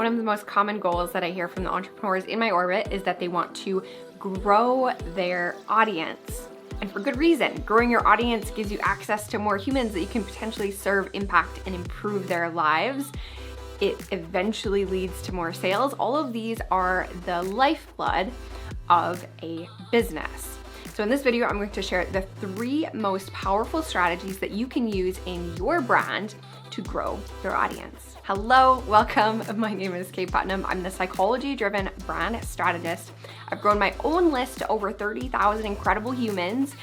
One of the most common goals that I hear from the entrepreneurs in my orbit is that they want to grow their audience. And for good reason. Growing your audience gives you access to more humans that you can potentially serve, impact, and improve their lives. It eventually leads to more sales. All of these are the lifeblood of a business. So in this video, I'm going to share the 3 most powerful strategies that you can use in your brand to grow your audience. Hello, welcome. My name is Kaye Putnam. I'm the psychology-driven brand strategist. I've grown my own list to over 30,000 incredible humans.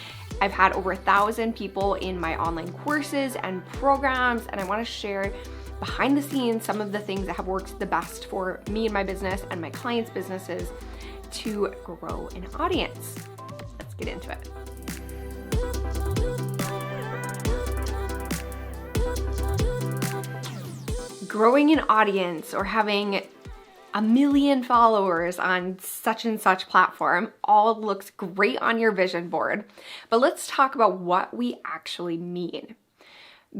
I've had over 1,000 people in my online courses and programs, and I want to share behind the scenes some of the things that have worked the best for me and my business and my clients' businesses to grow an audience. Let's get into it. Growing an audience or having 1 million followers on such and such platform all looks great on your vision board, but let's talk about what we actually mean.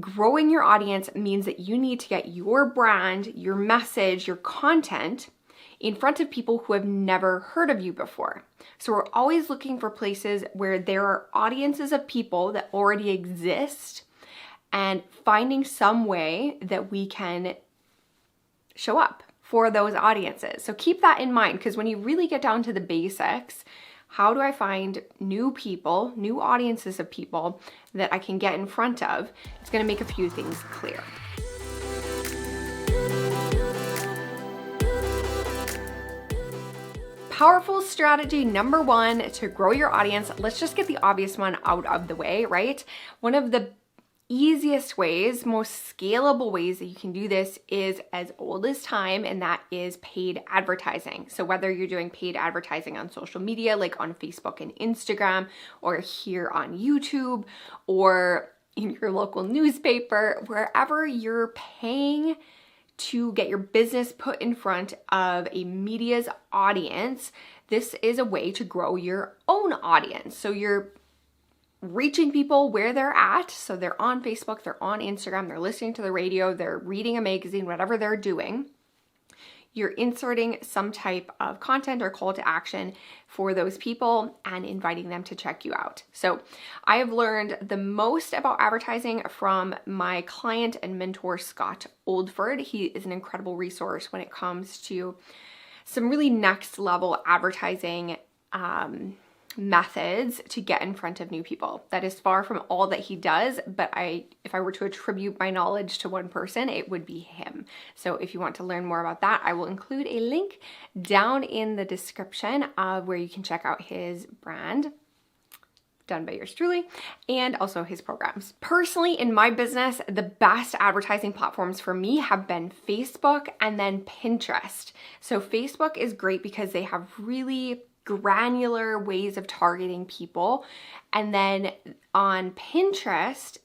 Growing your audience means that you need to get your brand, your message, your content in front of people who have never heard of you before. So we're always looking for places where there are audiences of people that already exist and finding some way that we can show up for those audiences. So keep that in mind, because when you really get down to the basics, how do I find new people, new audiences of people that I can get in front of? It's going to make a few things clear. Powerful strategy number 1 to grow your audience. Let's just get the obvious one out of the way, right? One of the easiest ways, most scalable ways that you can do this is as old as time, and that is paid advertising. So whether you're doing paid advertising on social media, like on Facebook and Instagram, or here on YouTube, or in your local newspaper, wherever you're paying to get your business put in front of a media's audience, this is a way to grow your own audience. So you're reaching people where they're at. So they're on Facebook, they're on Instagram, they're listening to the radio, they're reading a magazine, whatever they're doing. You're inserting some type of content or call to action for those people and inviting them to check you out. So I have learned the most about advertising from my client and mentor, Scott Oldford. He is an incredible resource when it comes to some really next level advertising methods to get in front of new people. That is far from all that he does, but if I were to attribute my knowledge to one person, it would be him. So if you want to learn more about that, I will include a link down in the description of where you can check out his brand, done by yours truly, and also his programs. Personally, in my business, the best advertising platforms for me have been Facebook and then Pinterest. So Facebook is great because they have really granular ways of targeting people. And then on Pinterest,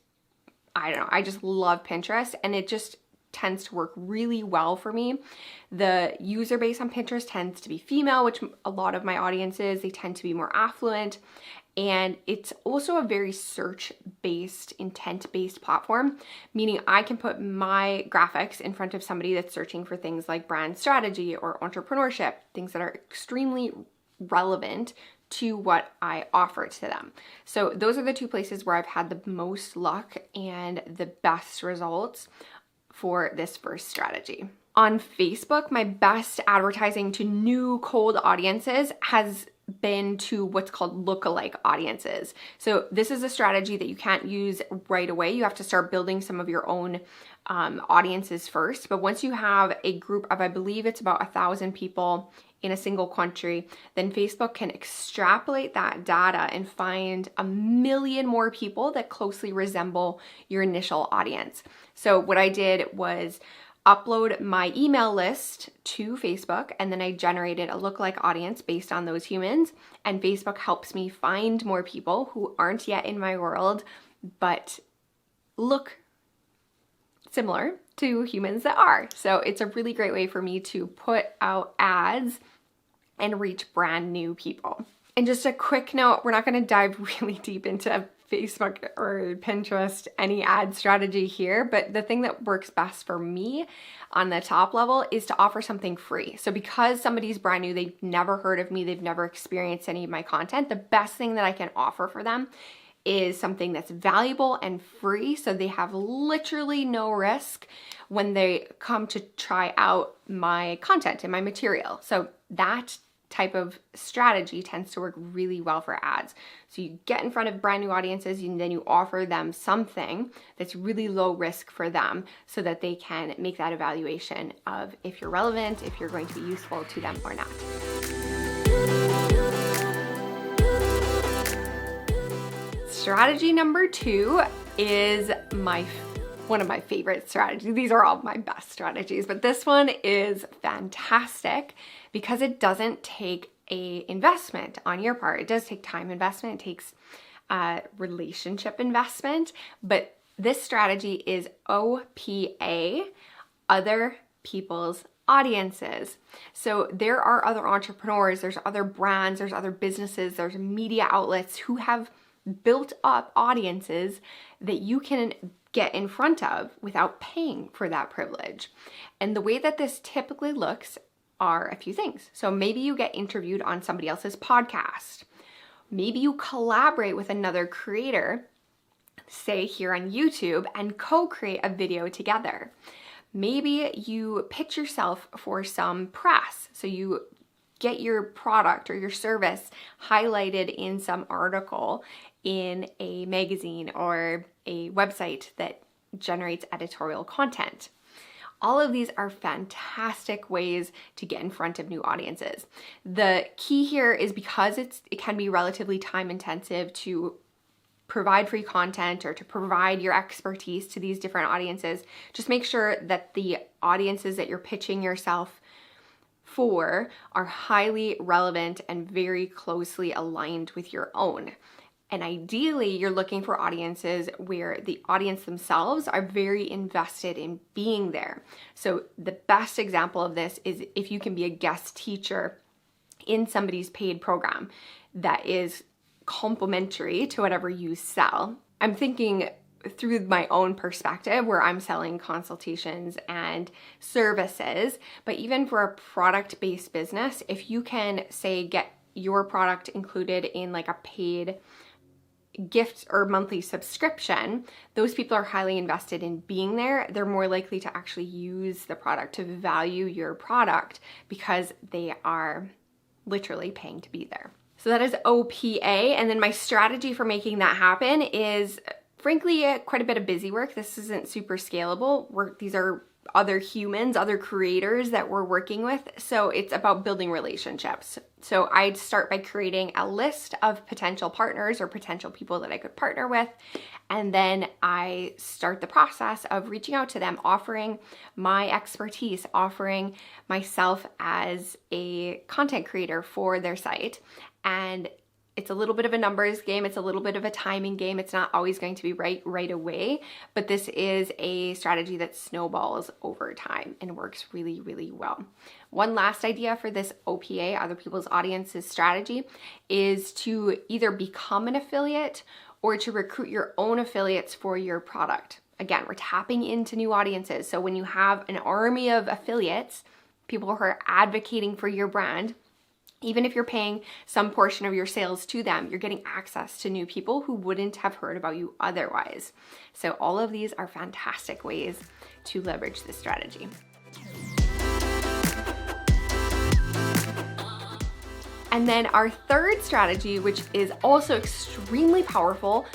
I don't know, I just love Pinterest, and it just tends to work really well for me. The user base on Pinterest tends to be female, which a lot of my audience is. They tend to be more affluent. And it's also a very search-based, intent-based platform, meaning I can put my graphics in front of somebody that's searching for things like brand strategy or entrepreneurship, things that are extremely relevant to what I offer to them. So those are the 2 places where I've had the most luck and the best results for this first strategy. On Facebook, my best advertising to new cold audiences has been to what's called lookalike audiences. So this is a strategy that you can't use right away. You have to start building some of your own audiences first. But once you have a group of, I believe it's about 1,000 people in a single country, then Facebook can extrapolate that data and find 1 million more people that closely resemble your initial audience. So what I did was upload my email list to Facebook, and then I generated a lookalike audience based on those humans, and Facebook helps me find more people who aren't yet in my world but look similar to humans that are. So it's a really great way for me to put out ads and reach brand new people. And just a quick note, we're not going to dive really deep into Facebook or Pinterest, any ad strategy here, but the thing that works best for me on the top level is to offer something free. So because somebody's brand new, they've never heard of me, they've never experienced any of my content, the best thing that I can offer for them is something that's valuable and free, so they have literally no risk when they come to try out my content and my material. So that type of strategy tends to work really well for ads. So you get in front of brand new audiences and then you offer them something that's really low risk for them so that they can make that evaluation of if you're relevant, if you're going to be useful to them or not. Strategy number 2 is one of my favorite strategies. These are all my best strategies, but this one is fantastic because it doesn't take a investment on your part. It does take time investment, it takes relationship investment, but this strategy is OPA, other people's audiences. So there are other entrepreneurs, there's other brands, there's other businesses, there's media outlets who have built up audiences that you can get in front of without paying for that privilege. And the way that this typically looks are a few things. So maybe you get interviewed on somebody else's podcast. Maybe you collaborate with another creator, say here on YouTube, and co-create a video together. Maybe you pitch yourself for some press. So you get your product or your service highlighted in some article in a magazine or a website that generates editorial content. All of these are fantastic ways to get in front of new audiences. The key here is because it can be relatively time intensive to provide free content or to provide your expertise to these different audiences, just make sure that the audiences that you're pitching yourself for are highly relevant and very closely aligned with your own. And ideally, you're looking for audiences where the audience themselves are very invested in being there. So the best example of this is if you can be a guest teacher in somebody's paid program that is complementary to whatever you sell. I'm thinking through my own perspective where I'm selling consultations and services, but even for a product-based business, if you can say get your product included in like a paid gift or monthly subscription, those people are highly invested in being there. They're more likely to actually use the product, to value your product because they are literally paying to be there. So that is OPA. And then my strategy for making that happen is frankly quite a bit of busy work. This isn't super scalable. These are other humans, other creators that we're working with. So it's about building relationships. So I'd start by creating a list of potential partners or potential people that I could partner with. And then I start the process of reaching out to them, offering my expertise, offering myself as a content creator for their site. And it's a little bit of a numbers game. It's a little bit of a timing game. It's not always going to be right away, but this is a strategy that snowballs over time and works really, really well. One last idea for this OPA, other people's audiences strategy, is to either become an affiliate or to recruit your own affiliates for your product. Again, we're tapping into new audiences. So when you have an army of affiliates, people who are advocating for your brand, even if you're paying some portion of your sales to them, you're getting access to new people who wouldn't have heard about you otherwise. So all of these are fantastic ways to leverage this strategy. And then our third strategy, which is also extremely powerful,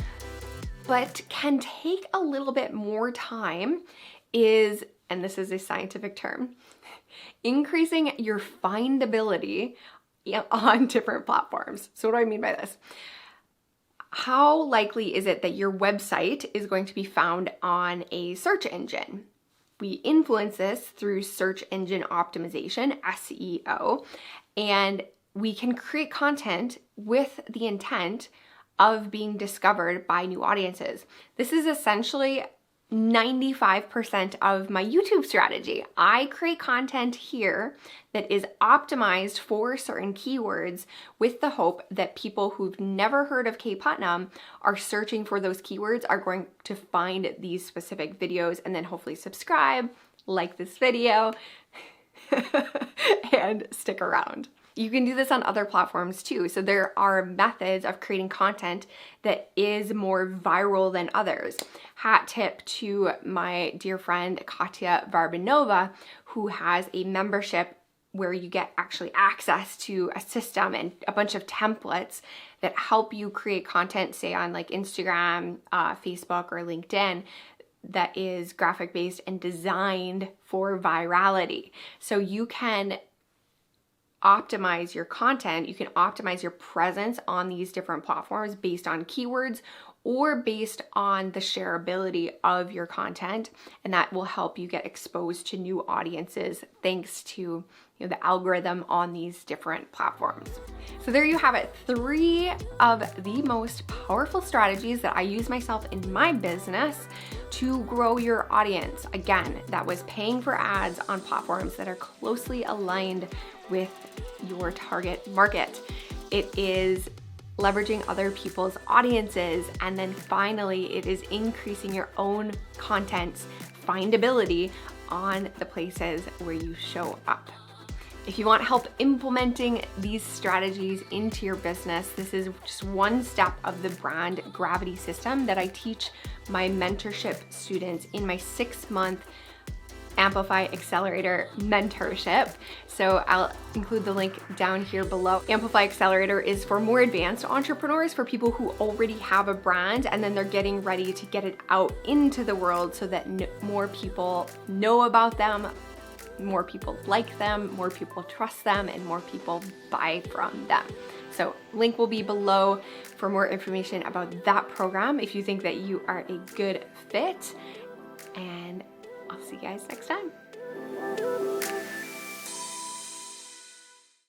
but can take a little bit more time, is, and this is a scientific term, increasing your findability on different platforms. So what do I mean by this? How likely is it that your website is going to be found on a search engine? We influence this through search engine optimization, SEO, and we can create content with the intent of being discovered by new audiences. This is essentially 95% of my YouTube strategy. I create content here that is optimized for certain keywords with the hope that people who've never heard of Kaye Putnam are searching for those keywords, are going to find these specific videos and then hopefully subscribe, like this video, and stick around. You can do this on other platforms too. So there are methods of creating content that is more viral than others. Hat tip to my dear friend Katia Varbanova, who has a membership where you get actually access to a system and a bunch of templates that help you create content, say on like Instagram, Facebook, or LinkedIn, that is graphic based and designed for virality. So you can optimize your content, you can optimize your presence on these different platforms based on keywords or based on the shareability of your content, and that will help you get exposed to new audiences thanks to the algorithm on these different platforms. So there you have it, 3 of the most powerful strategies that I use myself in my business to grow your audience. Again, that was paying for ads on platforms that are closely aligned with your target market. It is leveraging other people's audiences, and then finally it is increasing your own content's findability on the places where you show up. If you want help implementing these strategies into your business, this is just one step of the brand gravity system that I teach my mentorship students in my 6-month Amplify Accelerator mentorship. So I'll include the link down here below. Amplify Accelerator is for more advanced entrepreneurs, for people who already have a brand and then they're getting ready to get it out into the world so that more people know about them, more people like them, more people trust them, and more people buy from them. So link will be below for more information about that program if you think that you are a good fit. And I'll see you guys next time.